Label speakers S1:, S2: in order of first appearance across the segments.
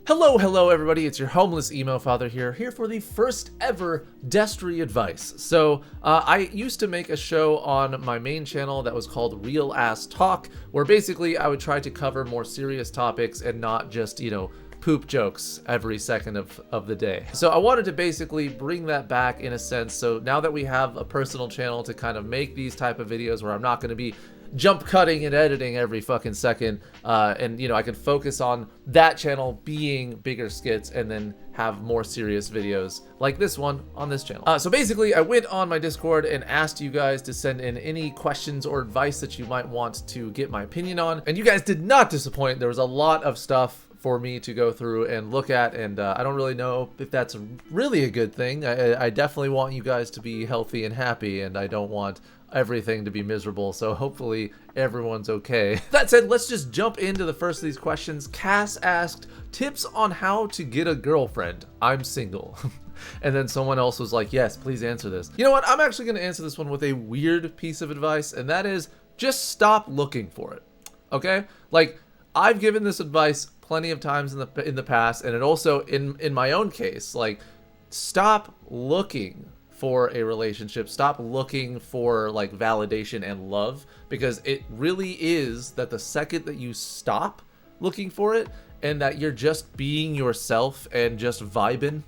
S1: Hello everybody, it's your homeless emo father here for the first ever Destry advice. So I used to make a show on my main channel that was called Real Ass Talk, where basically I would try to cover more serious topics and not just, poop jokes every second of the day. So I wanted to basically bring that back in a sense. So now that we have a personal channel to kind of make these type of videos where I'm not going to be jump cutting and editing every fucking second, and I can focus on that channel being bigger skits and then have more serious videos like this one on this channel. So basically I went on my Discord and asked you guys to send in any questions or advice that you might want to get my opinion on, and you guys did not disappoint. There was a lot of stuff for me to go through and look at, and I don't really know if that's really a good thing. I definitely want you guys to be healthy and happy, and I don't want everything to be miserable, so hopefully everyone's okay. That said, let's just jump into the first of these questions. Cass asked, tips on how to get a girlfriend. I'm single. And then someone else was like, yes, please answer this. You know what? I'm actually going to answer this one with a weird piece of advice, and that is just stop looking for it. Okay? Like, I've given this advice plenty of times in the past, and it also in my own case, like, stop looking for a relationship. Stop looking for like validation and love, because it really is that the second that you stop looking for it and that you're just being yourself and just vibing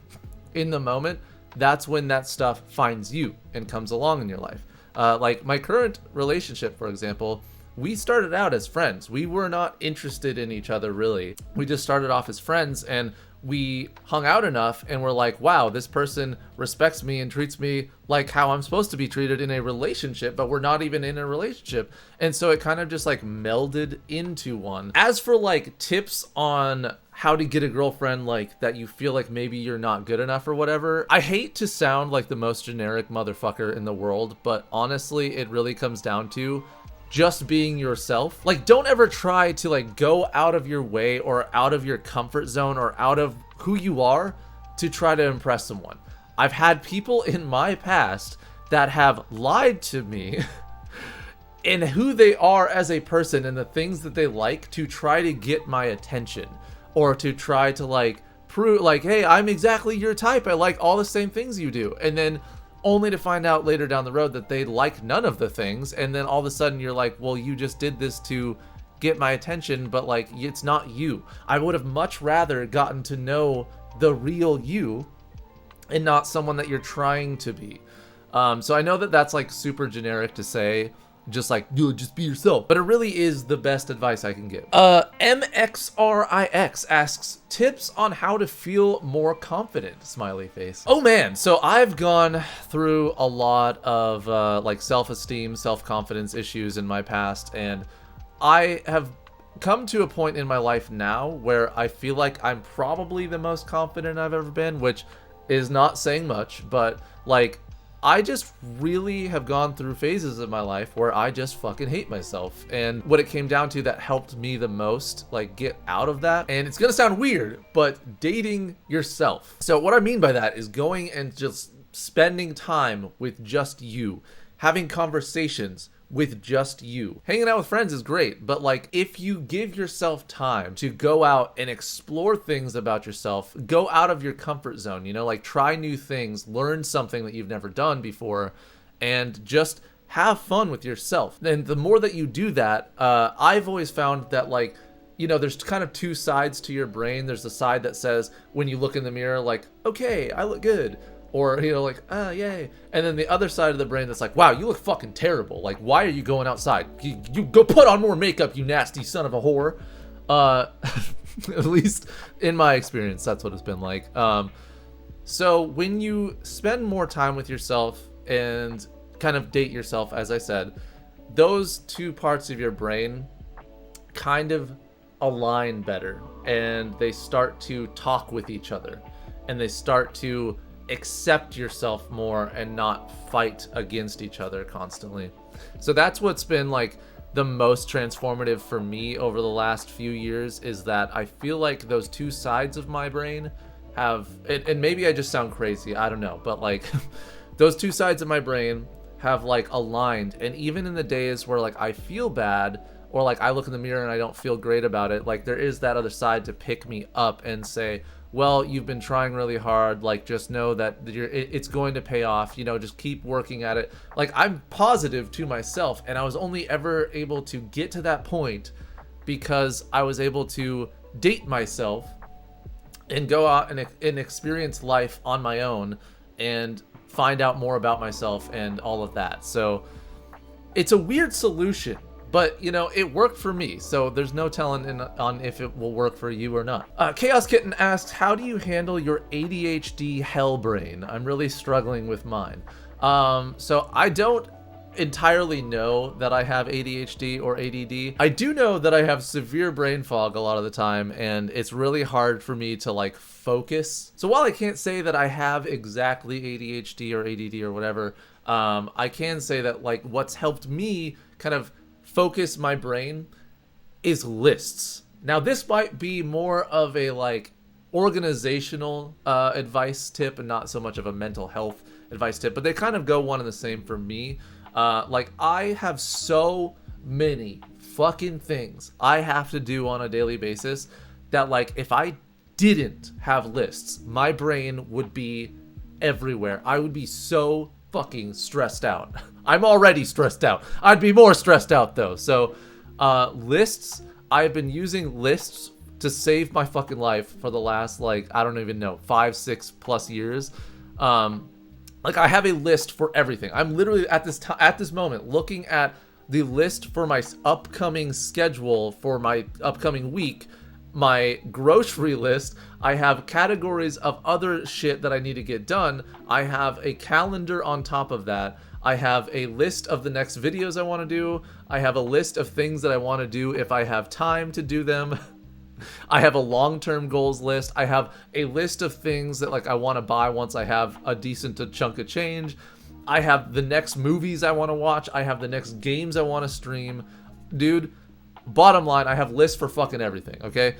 S1: in the moment, that's when that stuff finds you and comes along in your life. Like my current relationship, for example, we started out as friends. We were not interested in each other really. We just started off as friends, and we hung out enough and we're like, wow, this person respects me and treats me like how I'm supposed to be treated in a relationship, but we're not even in a relationship. And so it kind of just like melded into one. As for like tips on how to get a girlfriend, like that you feel like maybe you're not good enough or whatever, I hate to sound like the most generic motherfucker in the world, but honestly, it really comes down to just being yourself. Like, don't ever try to like go out of your way or out of your comfort zone or out of who you are to try to impress someone. I've had people in my past that have lied to me in who they are as a person and the things that they like to try to get my attention, or to try to like prove like, hey, I'm exactly your type. I like all the same things you do. And then only to find out later down the road that they like none of the things, and then all of a sudden you're like, well, you just did this to get my attention, but like, it's not you. I would have much rather gotten to know the real you and not someone that you're trying to be. So I know that that's like super generic to say, just like, dude, just be yourself, but it really is the best advice I can give. MXRIX asks, tips on how to feel more confident, smiley face. Oh man, so I've gone through a lot of like self-esteem, self-confidence issues in my past, and I have come to a point in my life now where I feel like I'm probably the most confident I've ever been, which is not saying much, but like, I just really have gone through phases of my life where I just fucking hate myself. And what it came down to that helped me the most, like, get out of that, and it's gonna sound weird, but dating yourself. So what I mean by that is going and just spending time with just you, having conversations with just you. Hanging out with friends is great, but like, if you give yourself time to go out and explore things about yourself, go out of your comfort zone, like try new things, learn something that you've never done before, and just have fun with yourself. And the more that you do that, I've always found that like, there's kind of two sides to your brain. There's the side that says when you look in the mirror, like, okay, I look good. Or, like, ah, yay. And then the other side of the brain that's like, wow, you look fucking terrible. Like, why are you going outside? You go put on more makeup, you nasty son of a whore. At least in my experience, that's what it's been like. So when you spend more time with yourself and kind of date yourself, as I said, those two parts of your brain kind of align better. And they start to talk with each other. And they start to accept yourself more and not fight against each other constantly. So that's what's been like the most transformative for me over the last few years, is that I feel like those two sides of my brain have, and maybe I just sound crazy, I don't know, but like those two sides of my brain have like aligned. And even in the days where like I feel bad, or like I look in the mirror and I don't feel great about it, like there is that other side to pick me up and say, well, you've been trying really hard, like just know that it's going to pay off, you know, just keep working at it. Like I'm positive to myself, and I was only ever able to get to that point because I was able to date myself and go out and experience life on my own and find out more about myself and all of that. So it's a weird solution, but you know, it worked for me, so there's no telling on if it will work for you or not. Chaos Kitten asked, how do you handle your ADHD hell brain? I'm really struggling with mine. So I don't entirely know that I have ADHD or ADD. I do know that I have severe brain fog a lot of the time, and it's really hard for me to like focus. So while I can't say that I have exactly ADHD or ADD or whatever, I can say that like what's helped me kind of focus my brain is lists. Now this might be more of a like organizational advice tip and not so much of a mental health advice tip, but they kind of go one and the same for me. Like I have so many fucking things I have to do on a daily basis that like if I didn't have lists, my brain would be everywhere. I would be so fucking stressed out. I'm already stressed out. I'd be more stressed out though. So lists, I've been using lists to save my fucking life for the last like, I don't even know, 5-6+ years. Like I have a list for everything. I'm literally at this moment looking at the list for my upcoming schedule for my upcoming week, my grocery list. I have categories of other shit that I need to get done. I have a calendar on top of that. I have a list of the next videos I want to do. I have a list of things that I want to do if I have time to do them. I have a long-term goals list. I have a list of things that like I want to buy once I have a decent chunk of change. I have the next movies I want to watch. I have the next games I want to stream. Dude, bottom line, I have lists for fucking everything, okay?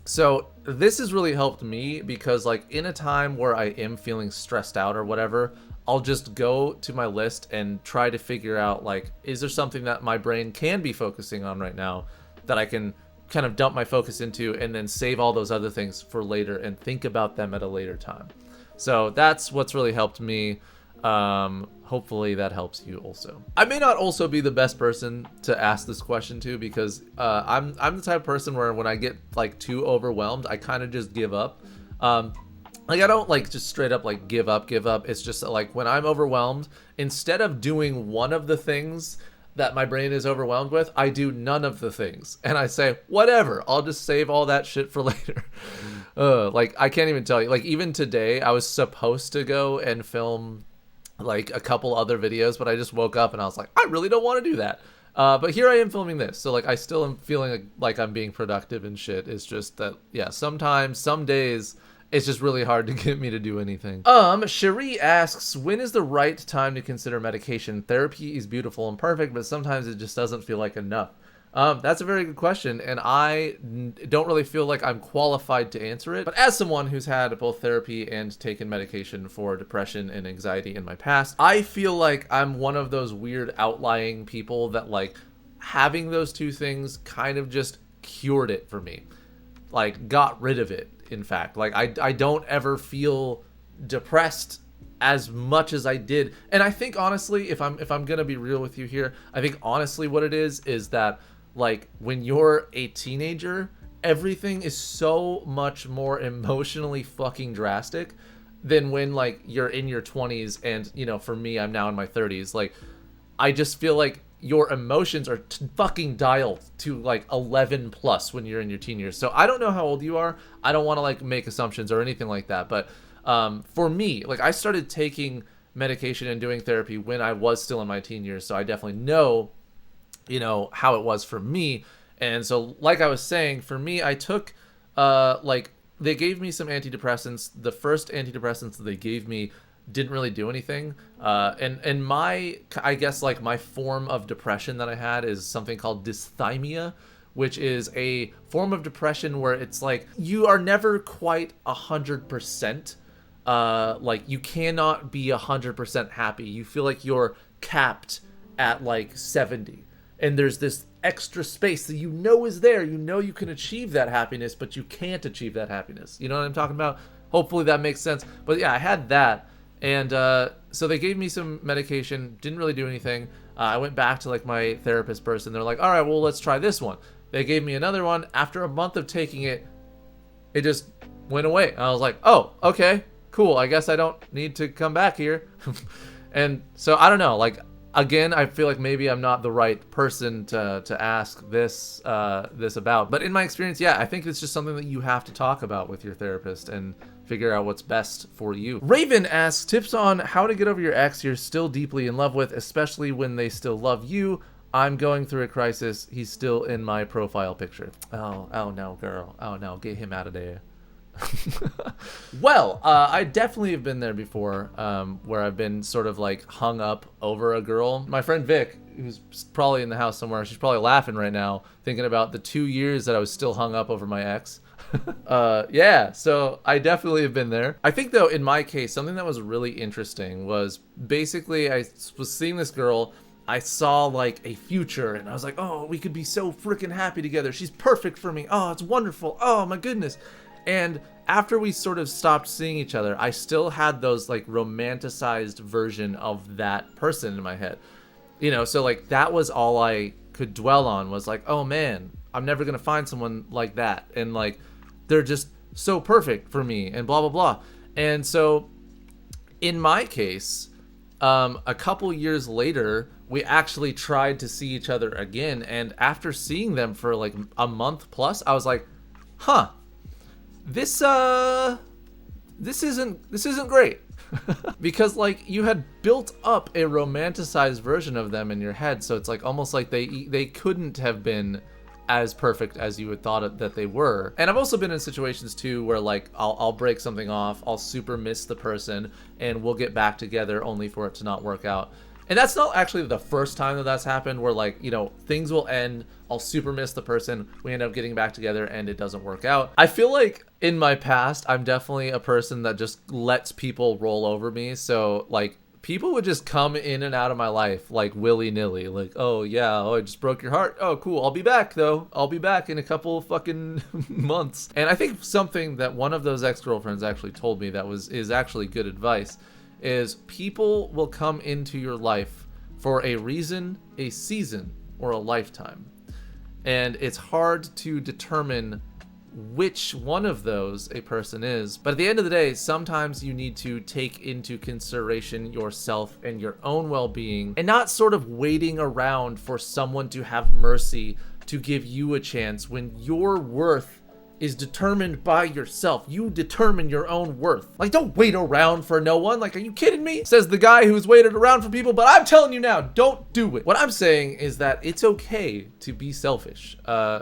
S1: So this has really helped me because like in a time where I am feeling stressed out or whatever, I'll just go to my list and try to figure out like, is there something that my brain can be focusing on right now that I can kind of dump my focus into and then save all those other things for later and think about them at a later time. So that's what's really helped me. Hopefully that helps you also. I may not also be the best person to ask this question to because I'm the type of person where when I get like too overwhelmed, I kind of just give up. Like I don't like just straight up like give up. It's just like when I'm overwhelmed, instead of doing one of the things that my brain is overwhelmed with, I do none of the things. And I say, whatever, I'll just save all that shit for later. Like, I can't even tell you. Like, even today, I was supposed to go and film, like, a couple other videos, but I just woke up and I was like, I really don't want to do that. But here I am filming this. So, like, I still am feeling like I'm being productive and shit. It's just that, yeah, sometimes, some days, it's just really hard to get me to do anything. Cherie asks, when is the right time to consider medication? Therapy is beautiful and perfect, but sometimes it just doesn't feel like enough. That's a very good question, and I don't really feel like I'm qualified to answer it. But as someone who's had both therapy and taken medication for depression and anxiety in my past, I feel like I'm one of those weird outlying people that like having those two things kind of just cured it for me. Like got rid of it. In fact, like I don't ever feel depressed as much as I did. And I think honestly, if I'm gonna be real with you here, I think honestly what it is that like when you're a teenager, everything is so much more emotionally fucking drastic than when like you're in your 20s. And you know, for me, I'm now in my 30s. Like I just feel like your emotions are fucking dialed to like 11 plus when you're in your teen years. So I don't know how old you are. I don't want to like make assumptions or anything like that. But for me, like I started taking medication and doing therapy when I was still in my teen years. So I definitely know, you know, how it was for me. And so like I was saying, for me, I took like they gave me some antidepressants. The first antidepressants that they gave me didn't really do anything. And my, I guess like my form of depression that I had is something called dysthymia, which is a form of depression where it's like you are never quite 100%. Like you cannot be 100% happy. You feel like you're capped at like 70. and there's this extra space that you know is there. You know you can achieve that happiness, but you can't achieve that happiness. You know what I'm talking about? Hopefully that makes sense. But yeah, I had that. And so they gave me some medication, didn't really do anything. I went back to like my therapist person. They're like, all right, well, let's try this one. They gave me another one. After a month of taking it, it just went away. I was like, oh, okay, cool. I guess I don't need to come back here. And so I don't know, like, again, I feel like maybe I'm not the right person to ask this about. But in my experience, yeah, I think it's just something that you have to talk about with your therapist and figure out what's best for you. Raven asks, tips on how to get over your ex you're still deeply in love with, especially when they still love you. I'm going through a crisis. He's still in my profile picture. Oh no, girl. Oh no, get him out of there. Well, I definitely have been there before, where I've been sort of like hung up over a girl. My friend Vic, who's probably in the house somewhere, she's probably laughing right now, thinking about the 2 years that I was still hung up over my ex. Yeah, so I definitely have been there. I think though, in my case, something that was really interesting was basically I was seeing this girl. I saw like a future and I was like, oh, we could be so freaking happy together. She's perfect for me. Oh, it's wonderful. Oh my goodness. And after we sort of stopped seeing each other, I still had those like romanticized version of that person in my head. You know, so like that was all I could dwell on, was like, oh man, I'm never going to find someone like that. And like, they're just so perfect for me and blah, blah, blah. And so in my case, a couple years later, we actually tried to see each other again. And after seeing them for like a month plus, I was like, huh, this isn't great. Because like you had built up a romanticized version of them in your head. So it's like almost like they couldn't have been as perfect as you had thought that they were. And I've also been in situations too where like I'll break something off, I'll super miss the person, and we'll get back together only for it to not work out. And that's not actually the first time that that's happened, where like, you know, things will end, I'll super miss the person, we end up getting back together and it doesn't work out. I feel like in my past, I'm definitely a person that just lets people roll over me. So like people would just come in and out of my life like willy-nilly, like, oh yeah, oh I just broke your heart, oh cool, I'll be back though, I'll be back in a couple fucking months. And I think something that one of those ex-girlfriends actually told me that is actually good advice is people will come into your life for a reason, a season, or a lifetime. And it's hard to determine which one of those a person is. But at the end of the day, sometimes you need to take into consideration yourself and your own well-being, and not sort of waiting around for someone to have mercy to give you a chance when your worth is determined by yourself. You determine your own worth. Like, don't wait around for no one. Like, are you kidding me? Says the guy who's waited around for people, but I'm telling you now, don't do it. What I'm saying is that it's okay to be selfish,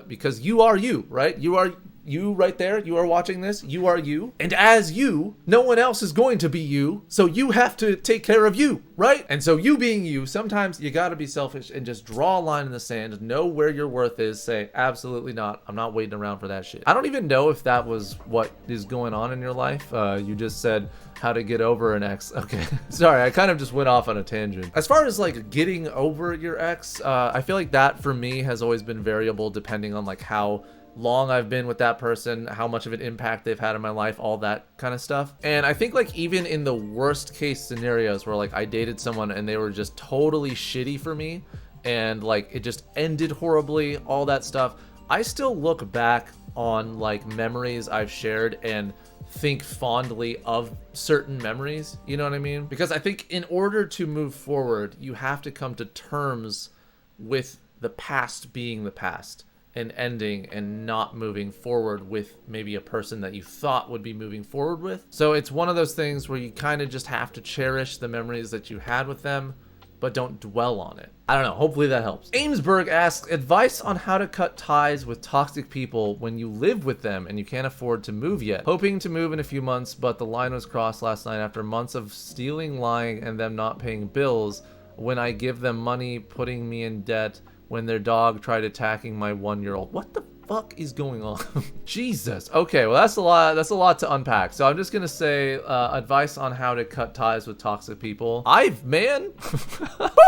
S1: because you are you, right? You are you right there. You are watching this. You are you. And as you, no one else is going to be you. So you have to take care of you, right? And so you being you, sometimes you got to be selfish and just draw a line in the sand, know where your worth is, say, absolutely not. I'm not waiting around for that shit. I don't even know if that was what is going on in your life. You just said how to get over an ex. Okay. Sorry, I kind of just went off on a tangent. As far as like getting over your ex, I feel like that for me has always been variable depending on like how long I've been with that person, how much of an impact they've had in my life, all that kind of stuff. And I think like even in the worst case scenarios where like I dated someone and they were just totally shitty for me and like it just ended horribly, all that stuff, I still look back on like memories I've shared and think fondly of certain memories, you know what I mean? Because I think in order to move forward, you have to come to terms with the past being the past and ending and not moving forward with maybe a person that you thought would be moving forward with. So it's one of those things where you kind of just have to cherish the memories that you had with them, but don't dwell on it. I don't know, hopefully that helps. Amesburg asks, advice on how to cut ties with toxic people when you live with them and you can't afford to move yet. Hoping to move in a few months, but the line was crossed last night after months of stealing, lying, and them not paying bills. When I give them money, putting me in debt, when their dog tried attacking my 1-year-old. What the fuck is going on? Jesus. Okay, well that's a lot to unpack. So I'm just gonna say advice on how to cut ties with toxic people.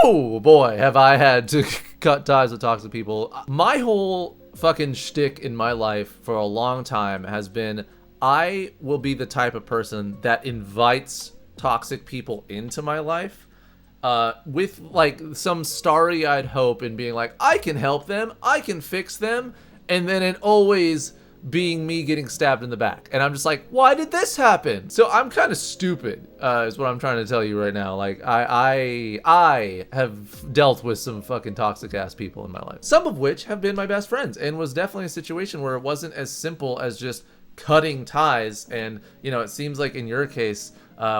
S1: Oh boy, have I had to cut ties with toxic people. My whole fucking shtick in my life for a long time has been I will be the type of person that invites toxic people into my life with like some starry-eyed hope and being like, I can help them, I can fix them, and then it always being me getting stabbed in the back. And I'm just like, why did this happen? So I'm kind of stupid, is what I'm trying to tell you right now. Like, I have dealt with some fucking toxic ass people in my life, some of which have been my best friends, and was definitely a situation where it wasn't as simple as just cutting ties. And, you know, it seems like in your case,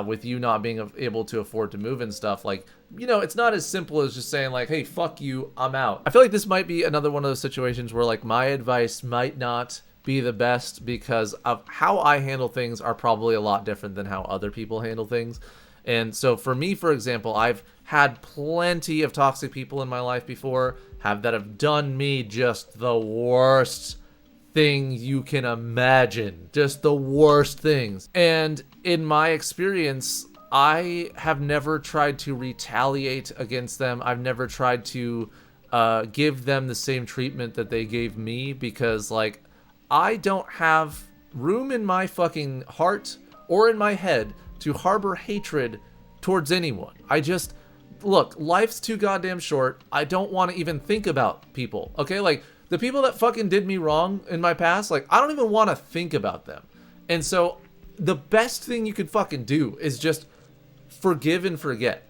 S1: with you not being able to afford to move and stuff, like, you know, it's not as simple as just saying like, hey, fuck you, I'm out. I feel like this might be another one of those situations where like my advice might not be the best because of how I handle things are probably a lot different than how other people handle things. And so for me, for example, I've had plenty of toxic people in my life before that have done me just the worst thing you can imagine, just the worst things. And in my experience, I have never tried to retaliate against them. I've never tried to give them the same treatment that they gave me, because like I don't have room in my fucking heart or in my head to harbor hatred towards anyone. I just, look, life's too goddamn short. I don't want to even think about people, okay? Like, the people that fucking did me wrong in my past, like, I don't even want to think about them. And so, the best thing you could fucking do is just forgive and forget.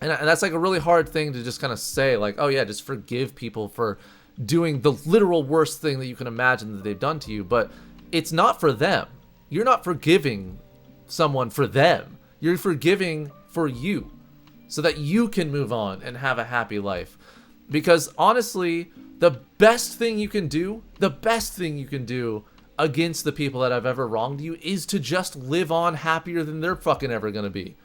S1: And that's like a really hard thing to just kind of say, like, oh yeah, just forgive people for doing the literal worst thing that you can imagine that they've done to you. But it's not for them. You're not forgiving someone for them. You're forgiving for you, so that you can move on and have a happy life. Because honestly, the best thing you can do against the people that have ever wronged you is to just live on happier than they're fucking ever gonna be.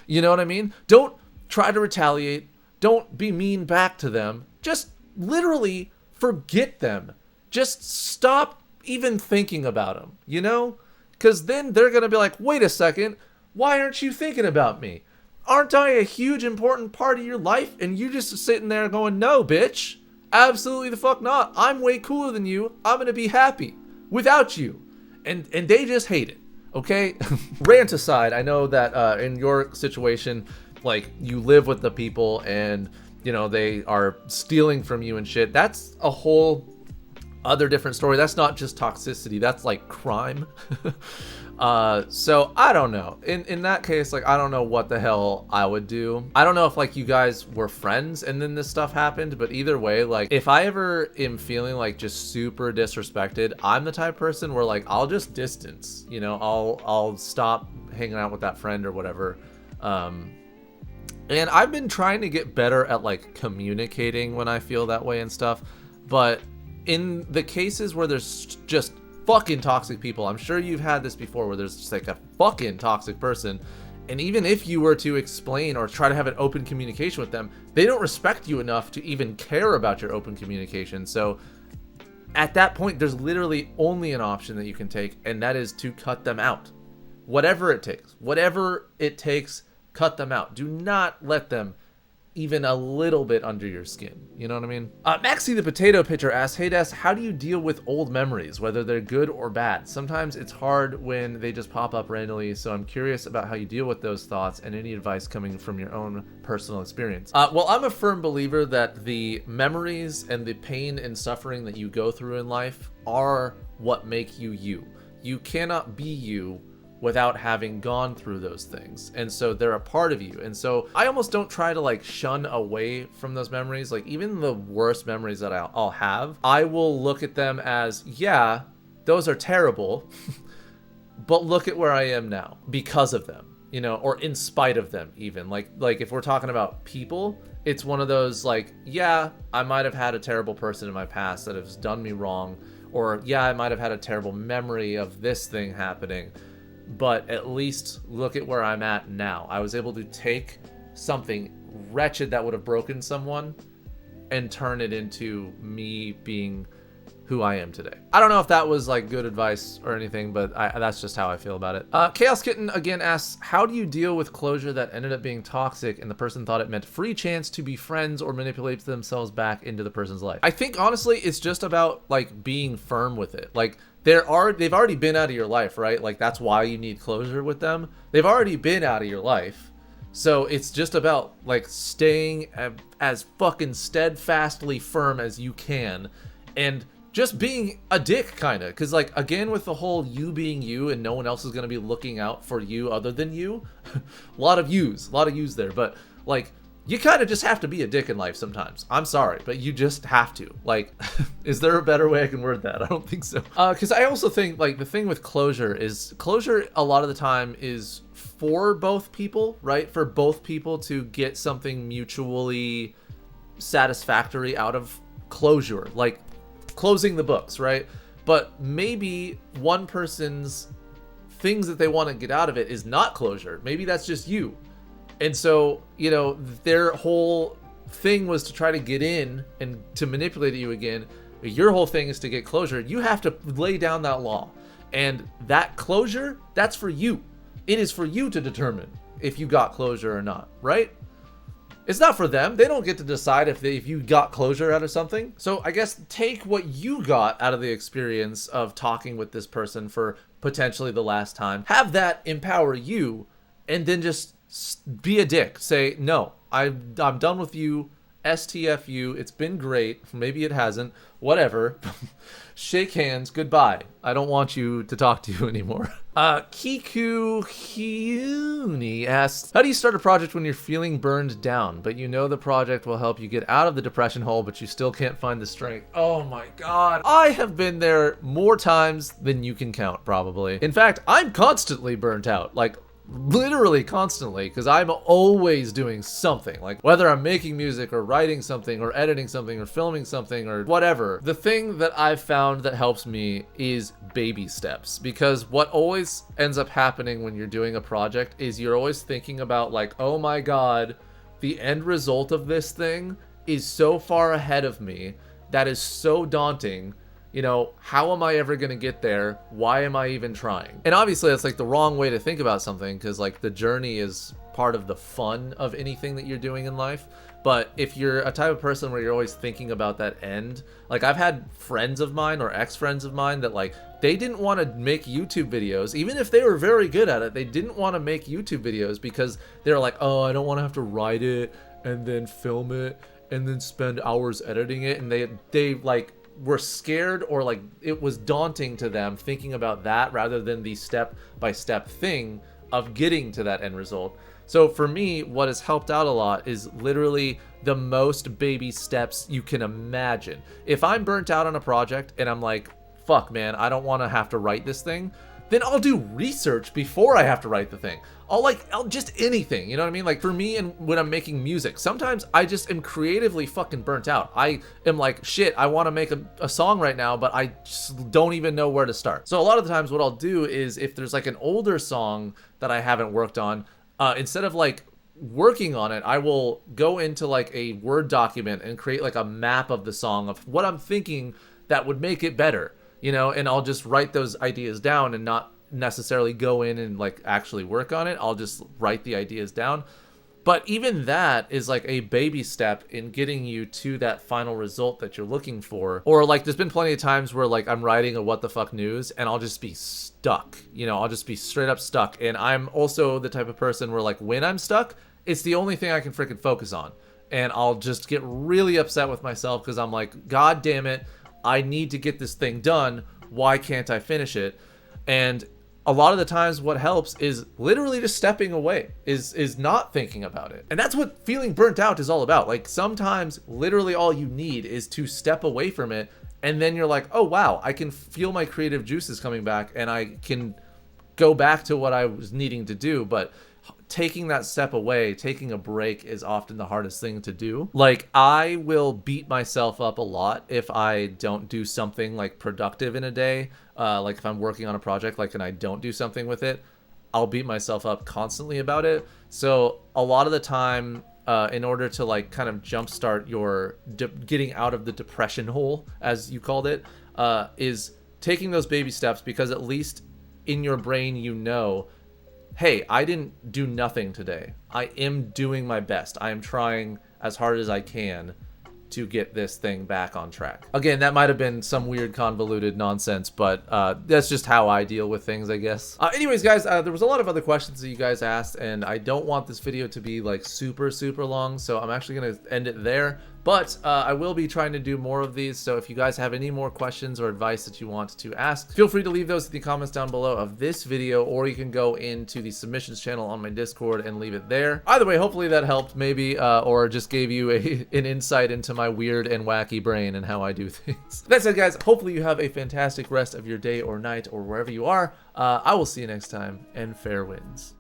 S1: You know what I mean? Don't try to retaliate. Don't be mean back to them. Just literally forget them. Just stop even thinking about them, you know? Because then they're gonna be like, wait a second, why aren't you thinking about me? Aren't I a huge important part of your life? And you just sitting there going, no, bitch. Absolutely the fuck not. I'm way cooler than you. I'm gonna be happy without you. And they just hate it, okay? Rant aside, I know that in your situation, like, you live with the people and, you know, they are stealing from you and shit. That's a whole other different story. That's not just toxicity. That's like crime. So I don't know. In that case, like, I don't know what the hell I would do. I don't know if like you guys were friends and then this stuff happened, but either way, like, if I ever am feeling like just super disrespected, I'm the type of person where like I'll just distance, you know, I'll stop hanging out with that friend or whatever. And I've been trying to get better at like communicating when I feel that way and stuff, but in the cases where there's just fucking toxic people, I'm sure you've had this before, where there's just like a fucking toxic person, and even if you were to explain or try to have an open communication with them, they don't respect you enough to even care about your open communication. So at that point, there's literally only an option that you can take, and that is to cut them out. Whatever it takes, cut them out. Do not let them even a little bit under your skin. You know what I mean? Maxie the Potato Pitcher asks, hey Des, how do you deal with old memories, whether they're good or bad? Sometimes it's hard when they just pop up randomly, so I'm curious about how you deal with those thoughts and any advice coming from your own personal experience. Well, I'm a firm believer that the memories and the pain and suffering that you go through in life are what make you you. You cannot be you without having gone through those things. And so they're a part of you. And so I almost don't try to like shun away from those memories. Like, even the worst memories that I'll have, I will look at them as, yeah, those are terrible, but look at where I am now because of them, you know, or in spite of them even. Like if we're talking about people, it's one of those like, yeah, I might have had a terrible person in my past that has done me wrong, or yeah, I might have had a terrible memory of this thing happening, but at least look at where I'm at now. I was able to take something wretched that would have broken someone and turn it into me being who I am today. I don't know if that was like good advice or anything, but that's just how I feel about it. Chaos Kitten again asks, how do you deal with closure that ended up being toxic and the person thought it meant free chance to be friends or manipulate themselves back into the person's life? I think honestly, it's just about like being firm with it. Like they've already been out of your life, right? Like that's why you need closure with them. They've already been out of your life. So it's just about like staying as fucking steadfastly firm as you can and just being a dick, kind of. Because, like, again, with the whole you being you and no one else is going to be looking out for you other than you, a lot of yous there. But, like, you kind of just have to be a dick in life sometimes. I'm sorry, but you just have to. Like, is there a better way I can word that? I don't think so. Because I also think, like, the thing with closure is closure a lot of the time is for both people, right? For both people to get something mutually satisfactory out of closure. Like, closing the books, right? But maybe one person's things that they want to get out of it is not closure. Maybe that's just you. And so, you know, their whole thing was to try to get in and to manipulate you again. Your whole thing is to get closure. You have to lay down that law. And that closure, that's for you. It is for you to determine if you got closure or not, right? It's not for them. They don't get to decide if you got closure out of something. So I guess take what you got out of the experience of talking with this person for potentially the last time. Have that empower you, and then just be a dick. Say, no, I'm done with you. STFU. It's been great. Maybe it hasn't. Whatever. Shake hands. Goodbye. I don't want you to talk to you anymore. Kiku Hyuni asks, how do you start a project when you're feeling burned down, but you know the project will help you get out of the depression hole, but you still can't find the strength? Oh my God. I have been there more times than you can count, probably. In fact, I'm constantly burnt out. Like, literally constantly, because I'm always doing something, like whether I'm making music or writing something or editing something or filming something or whatever. The thing that I've found that helps me is baby steps, because what always ends up happening when you're doing a project is you're always thinking about like, oh my God, the end result of this thing is so far ahead of me, that is so daunting. You know, how am I ever going to get there? Why am I even trying? And obviously that's like the wrong way to think about something, because like the journey is part of the fun of anything that you're doing in life. But if you're a type of person where you're always thinking about that end, like I've had friends of mine or ex-friends of mine that like, they didn't want to make YouTube videos. Even if they were very good at it, they didn't want to make YouTube videos because they're like, oh, I don't want to have to write it and then film it and then spend hours editing it. And they like, were scared, or like it was daunting to them thinking about that rather than the step-by-step thing of getting to that end result. So for me, what has helped out a lot is literally the most baby steps you can imagine. If I'm burnt out on a project and I'm like, fuck man, I don't want to have to write this thing, then I'll do research before I have to write the thing. I'll just anything, you know what I mean? Like for me, and when I'm making music, sometimes I just am creatively fucking burnt out. I am like, shit, I want to make a song right now, but I just don't even know where to start. So a lot of the times what I'll do is if there's like an older song that I haven't worked on, instead of like working on it, I will go into like a Word document and create like a map of the song of what I'm thinking that would make it better, you know, and I'll just write those ideas down and not necessarily go in and like actually work on it. I'll just write the ideas down. But even that is like a baby step in getting you to that final result that you're looking for. Or like there's been plenty of times where like I'm writing a what the fuck news and I'll just be stuck, you know, I'll just be straight up stuck. And I'm also the type of person where like when I'm stuck, it's the only thing I can freaking focus on. And I'll just get really upset with myself because I'm like, God damn it, I need to get this thing done. Why can't I finish it? And a lot of the times what helps is literally just stepping away, is not thinking about it. And that's what feeling burnt out is all about. Like sometimes literally all you need is to step away from it. And then you're like, oh wow, I can feel my creative juices coming back and I can go back to what I was needing to do. But taking that step away, taking a break is often the hardest thing to do. Like I will beat myself up a lot if I don't do something like productive in a day. Like if I'm working on a project, like, and I don't do something with it, I'll beat myself up constantly about it. So a lot of the time in order to like kind of jumpstart your getting out of the depression hole, as you called it, is taking those baby steps, because at least in your brain, you know, hey, I didn't do nothing today. I am doing my best. I am trying as hard as I can to get this thing back on track. Again, that might have been some weird convoluted nonsense, but that's just how I deal with things, I guess. Anyways, guys, there was a lot of other questions that you guys asked, and I don't want this video to be like super long, so I'm actually gonna end it there. But I will be trying to do more of these, so if you guys have any more questions or advice that you want to ask, feel free to leave those in the comments down below of this video, or you can go into the submissions channel on my Discord and leave it there. Either way, hopefully that helped, maybe, or just gave you an insight into my weird and wacky brain and how I do things. That said, guys, hopefully you have a fantastic rest of your day or night or wherever you are. I will see you next time, and fair winds.